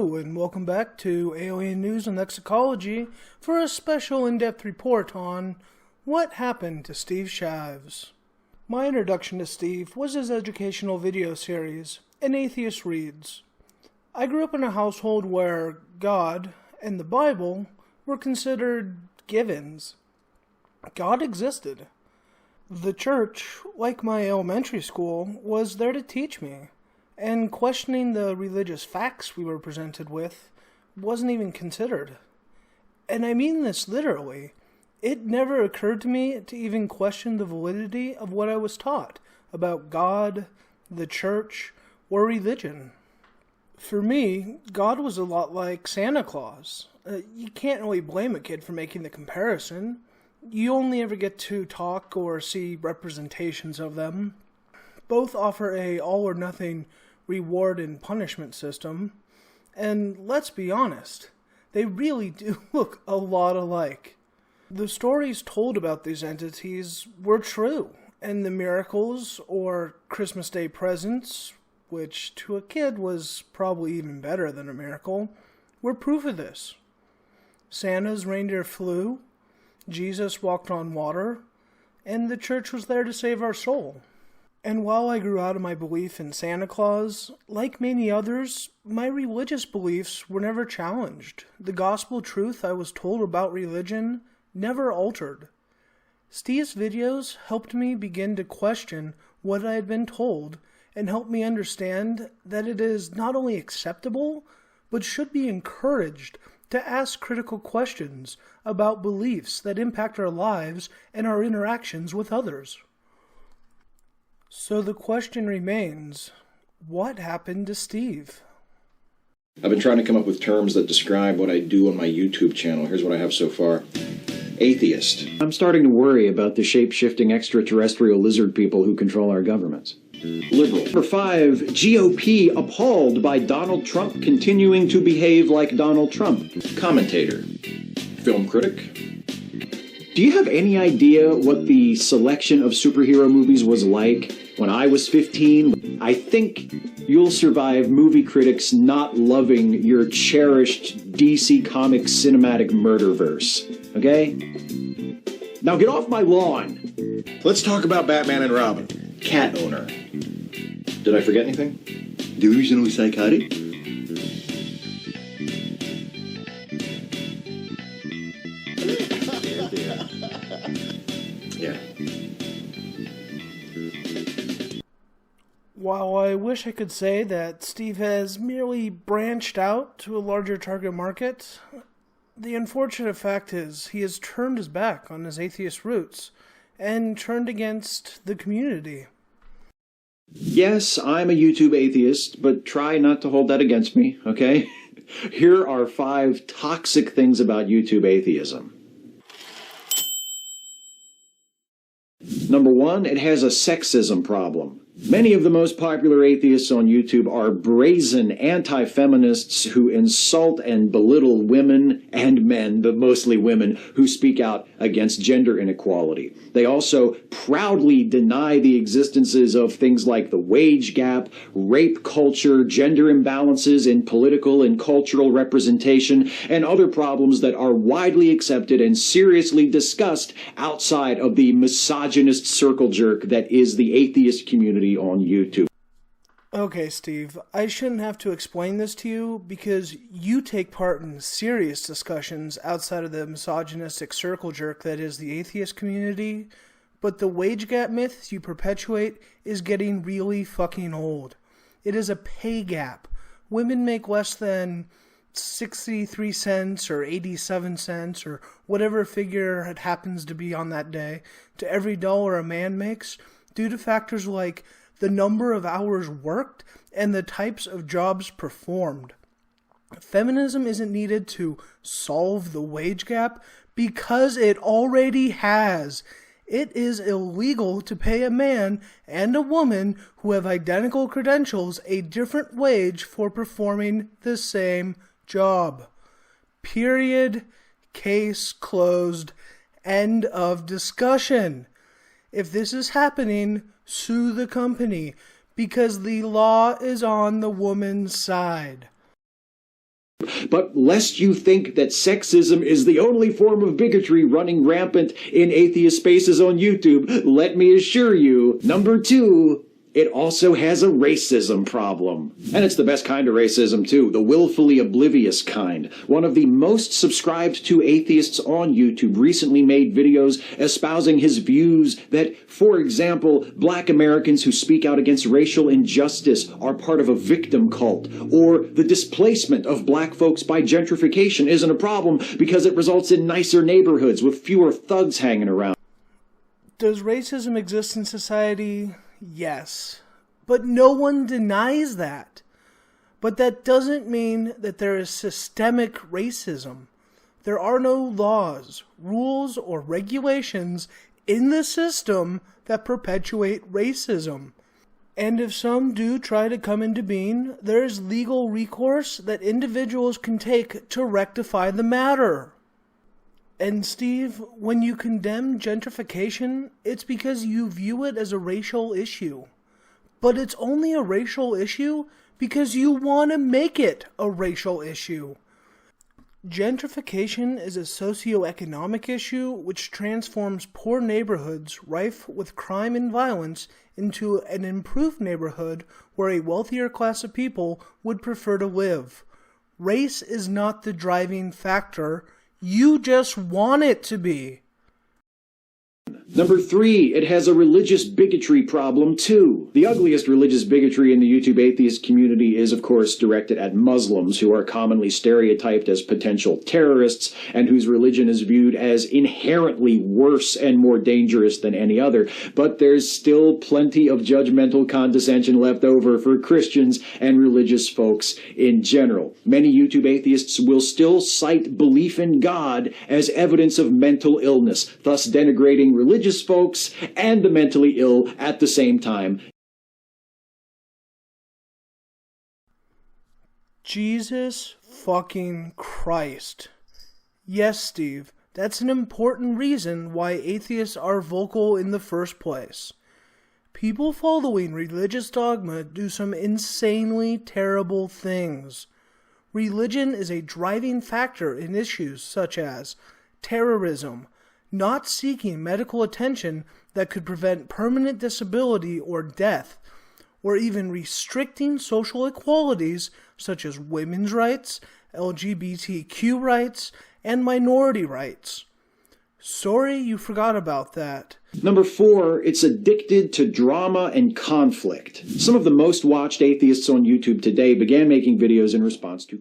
Hello, and welcome back to Alien News and Lexicology for a special in-depth report on what happened to Steve Shives. My introduction to Steve was his educational video series, An Atheist Reads. I grew up in a household where God and the Bible were considered givens. God existed. The church, like my elementary school, was there to teach me. And questioning the religious facts we were presented with wasn't even considered. And I mean this literally. It never occurred to me to even question the validity of what I was taught about God, the church, or religion. For me, God was a lot like Santa Claus. You can't really blame a kid for making the comparison. You only ever get to talk or see representations of them. Both offer a all-or-nothing reward and punishment system, and let's be honest, they really do look a lot alike. The stories told about these entities were true, and the miracles, or Christmas Day presents, which to a kid was probably even better than a miracle, were proof of this. Santa's reindeer flew, Jesus walked on water, and the church was there to save our soul. And while I grew out of my belief in Santa Claus, like many others, my religious beliefs were never challenged. The gospel truth I was told about religion never altered. Steve's videos helped me begin to question what I had been told and helped me understand that it is not only acceptable, but should be encouraged to ask critical questions about beliefs that impact our lives and our interactions with others. So the question remains, what happened to Steve? I've been trying to come up with terms that describe what I do on my YouTube channel. Here's what I have so far. Atheist. I'm starting to worry about the shape-shifting extraterrestrial lizard people who control our governments. Liberal. Number 5, GOP appalled by Donald Trump continuing to behave like Donald Trump. Commentator. Film critic. Do you have any idea what the selection of superhero movies was like when I was 15? I think you'll survive movie critics not loving your cherished DC Comics cinematic murderverse, okay? Now get off my lawn! Let's talk about Batman and Robin. Cat owner. Did I forget anything? Delusionally psychotic. Yeah. While I wish I could say that Steve has merely branched out to a larger target market, the unfortunate fact is he has turned his back on his atheist roots and turned against the community. Yes, I'm a YouTube atheist, but try not to hold that against me, okay? Here are 5 toxic things about YouTube atheism. Number 1, it has a sexism problem. Many of the most popular atheists on YouTube are brazen anti-feminists who insult and belittle women and men, but mostly women, who speak out against gender inequality. They also proudly deny the existences of things like the wage gap, rape culture, gender imbalances in political and cultural representation, and other problems that are widely accepted and seriously discussed outside of the misogynist circle jerk that is the atheist community on YouTube. Okay, Steve, I shouldn't have to explain this to you because you take part in serious discussions outside of the misogynistic circle jerk that is the atheist community, but the wage gap myth you perpetuate is getting really fucking old. It is a pay gap. Women make less than 63 cents or 87 cents or whatever figure it happens to be on that day to every dollar a man makes due to factors like the number of hours worked and the types of jobs performed. Feminism isn't needed to solve the wage gap because it already has. It is illegal to pay a man and a woman who have identical credentials a different wage for performing the same job. Period. Case closed. End of discussion. If this is happening, sue the company because the law is on the woman's side. But lest you think that sexism is the only form of bigotry running rampant in atheist spaces on YouTube, let me assure you, number 2, it also has a racism problem. And it's the best kind of racism, too, the willfully oblivious kind. One of the most subscribed to atheists on YouTube recently made videos espousing his views that, for example, black Americans who speak out against racial injustice are part of a victim cult, or the displacement of black folks by gentrification isn't a problem because it results in nicer neighborhoods with fewer thugs hanging around. Does racism exist in society? Yes, but no one denies that. But that doesn't mean that there is systemic racism. There are no laws, rules, or regulations in the system that perpetuate racism. And if some do try to come into being, there is legal recourse that individuals can take to rectify the matter. And Steve, when you condemn gentrification, it's because you view it as a racial issue. But it's only a racial issue because you want to make it a racial issue. Gentrification is a socioeconomic issue which transforms poor neighborhoods rife with crime and violence into an improved neighborhood where a wealthier class of people would prefer to live. Race is not the driving factor. You just want it to be. Number 3, it has a religious bigotry problem, too. The ugliest religious bigotry in the YouTube atheist community is, of course, directed at Muslims, who are commonly stereotyped as potential terrorists, and whose religion is viewed as inherently worse and more dangerous than any other. But there's still plenty of judgmental condescension left over for Christians and religious folks in general. Many YouTube atheists will still cite belief in God as evidence of mental illness, thus denigrating religious folks and the mentally ill at the same time. Jesus fucking Christ. Yes, Steve, that's an important reason why atheists are vocal in the first place. People following religious dogma do some insanely terrible things. Religion is a driving factor in issues such as terrorism, not seeking medical attention that could prevent permanent disability or death, or even restricting social equalities such as women's rights, LGBTQ rights, and minority rights. Sorry you forgot about that. Number 4, it's addicted to drama and conflict. Some of the most watched atheists on YouTube today began making videos in response to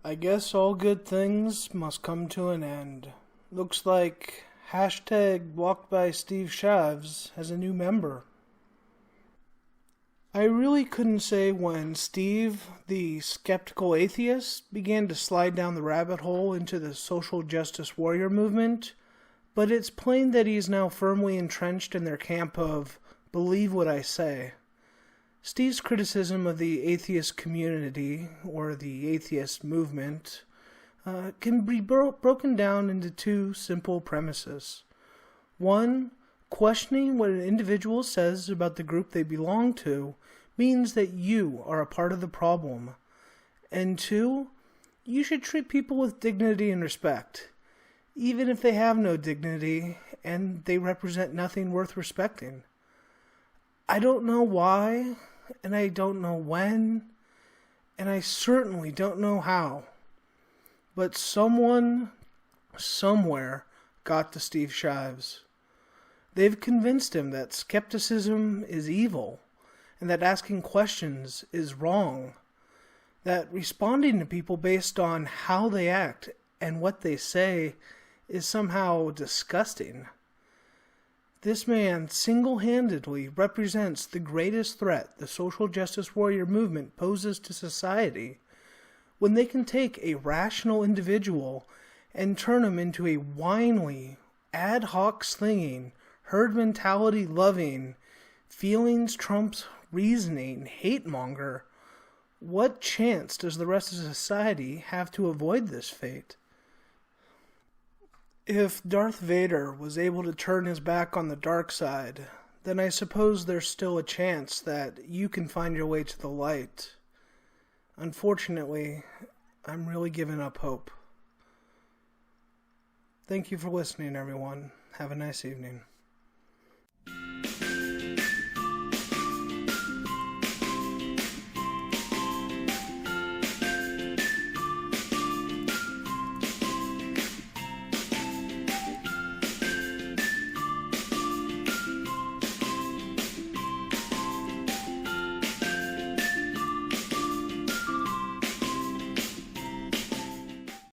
I guess all good things must come to an end. Looks like hashtag walked by Steve Shives has a new member. I really couldn't say when Steve, the skeptical atheist, began to slide down the rabbit hole into the social justice warrior movement, but it's plain that he is now firmly entrenched in their camp of believe what I say. Steve's criticism of the atheist community, or the atheist movement, can be broken down into 2 simple premises. 1, questioning what an individual says about the group they belong to means that you are a part of the problem. And 2, you should treat people with dignity and respect, even if they have no dignity and they represent nothing worth respecting. I don't know why, and I don't know when, and I certainly don't know how. But someone, somewhere, got to Steve Shives. They've convinced him that skepticism is evil, and that asking questions is wrong. That responding to people based on how they act and what they say is somehow disgusting. This man single-handedly represents the greatest threat the social justice warrior movement poses to society, when they can take a rational individual and turn him into a whiny, ad hoc slinging, herd mentality loving, feelings trumps reasoning hate monger. What chance does the rest of society have to avoid this fate? If Darth Vader was able to turn his back on the dark side, then I suppose there's still a chance that you can find your way to the light. Unfortunately, I'm really giving up hope. Thank you for listening, everyone. Have a nice evening.